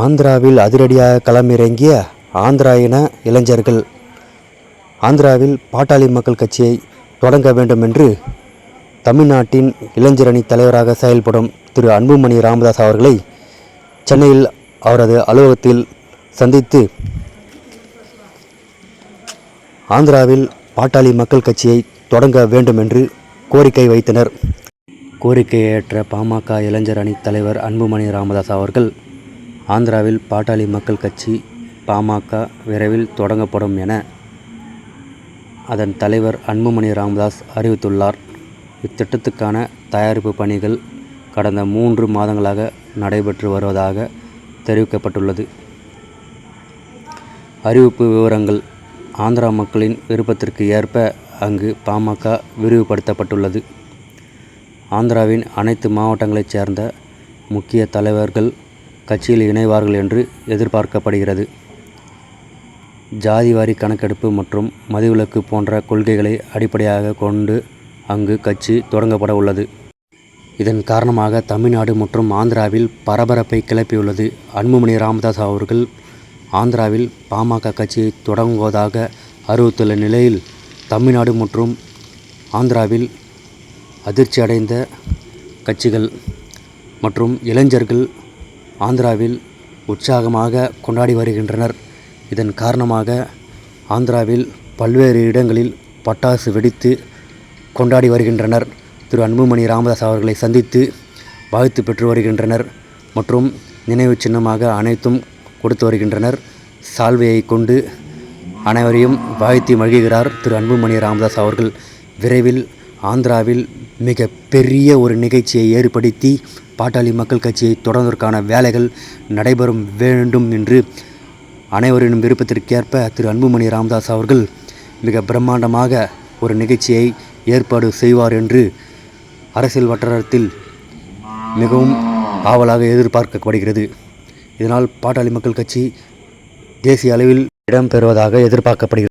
ஆந்திராவில் அதிரடியாக களமிறங்கிய ஆந்திரா இன இளைஞர்கள் ஆந்திராவில் பாட்டாளி மக்கள் கட்சியை தொடங்க வேண்டும் என்று தமிழ்நாட்டின் இளைஞரணி தலைவராக செயல்படும் திரு அன்புமணி ராமதாஸ் அவர்களை சென்னையில் அவரது அலுவலகத்தில் சந்தித்து ஆந்திராவில் பாட்டாளி மக்கள் கட்சியை தொடங்க வேண்டும் என்று கோரிக்கை வைத்தனர். கோரிக்கையை ஏற்ற பாமக இளைஞர் அணி தலைவர் அன்புமணி ராமதாஸ் அவர்கள் ஆந்திராவில் பாட்டாளி மக்கள் கட்சி பாமக விரைவில் தொடங்கப்படும் என அதன் தலைவர் அன்புமணி ராமதாஸ் அறிவித்துள்ளார். இத்திட்டத்துக்கான தயாரிப்பு பணிகள் கடந்த 3 மாதங்களாக நடைபெற்று வருவதாக தெரிவிக்கப்பட்டுள்ளது. அறிவிப்பு விவரங்கள்: ஆந்திரா மக்களின் விருப்பத்திற்கு ஏற்ப அங்கு பாமக விரிவுபடுத்தப்பட்டுள்ளது. ஆந்திராவின் அனைத்து மாவட்டங்களைச் சேர்ந்த முக்கிய தலைவர்கள் கட்சியில் இணைவார்கள் என்று எதிர்பார்க்கப்படுகிறது. ஜாதிவாரி கணக்கெடுப்பு மற்றும் மதுவிலக்கு போன்ற கொள்கைகளை அடிப்படையாக கொண்டு அங்கு கட்சி தொடங்கப்பட உள்ளது. இதன் காரணமாக தமிழ்நாடு மற்றும் ஆந்திராவில் பரபரப்பை கிளப்பியுள்ளது. அன்புமணி ராமதாஸ் அவர்கள் ஆந்திராவில் பாமக கட்சியை தொடங்குவதாக அறிவித்துள்ள நிலையில் தமிழ்நாடு மற்றும் ஆந்திராவில் அதிர்ச்சி அடைந்த கட்சிகள் மற்றும் இளைஞர்கள் ஆந்திராவில் உற்சாகமாக கொண்டாடி வருகின்றனர். இதன் காரணமாக ஆந்திராவில் பல்வேறு இடங்களில் பட்டாசு வெடித்து கொண்டாடி வருகின்றனர். திரு அன்புமணி ராமதாஸ் அவர்களை சந்தித்து வாழ்த்து பெற்று வருகின்றனர் மற்றும் நினைவு சின்னமாக அனைத்தும் கொடுத்து வருகின்றனர். சால்வையை கொண்டு அனைவரையும் வாழ்த்தி மகிழ்கிறார் திரு அன்புமணி ராமதாஸ் அவர்கள். விரைவில் ஆந்திராவில் மிக பெரிய ஒரு நிகழ்ச்சியை ஏற்படுத்தி பாட்டாளி மக்கள் கட்சியை தொடர்வதற்கான வேலைகள் நடைபெறும் வேண்டும் என்று அனைவரின் விருப்பத்திற்கேற்ப திரு அன்புமணி ராமதாஸ் அவர்கள் மிக பிரம்மாண்டமாக ஒரு நிகழ்ச்சியை ஏற்பாடு செய்வார் என்று அரசியல் வட்டாரத்தில் மிகவும் ஆவலாக எதிர்பார்க்கப்படுகிறது. இதனால் பாட்டாளி மக்கள் கட்சி தேசிய அளவில் இடம்பெறுவதாக எதிர்பார்க்கப்படுகிறது.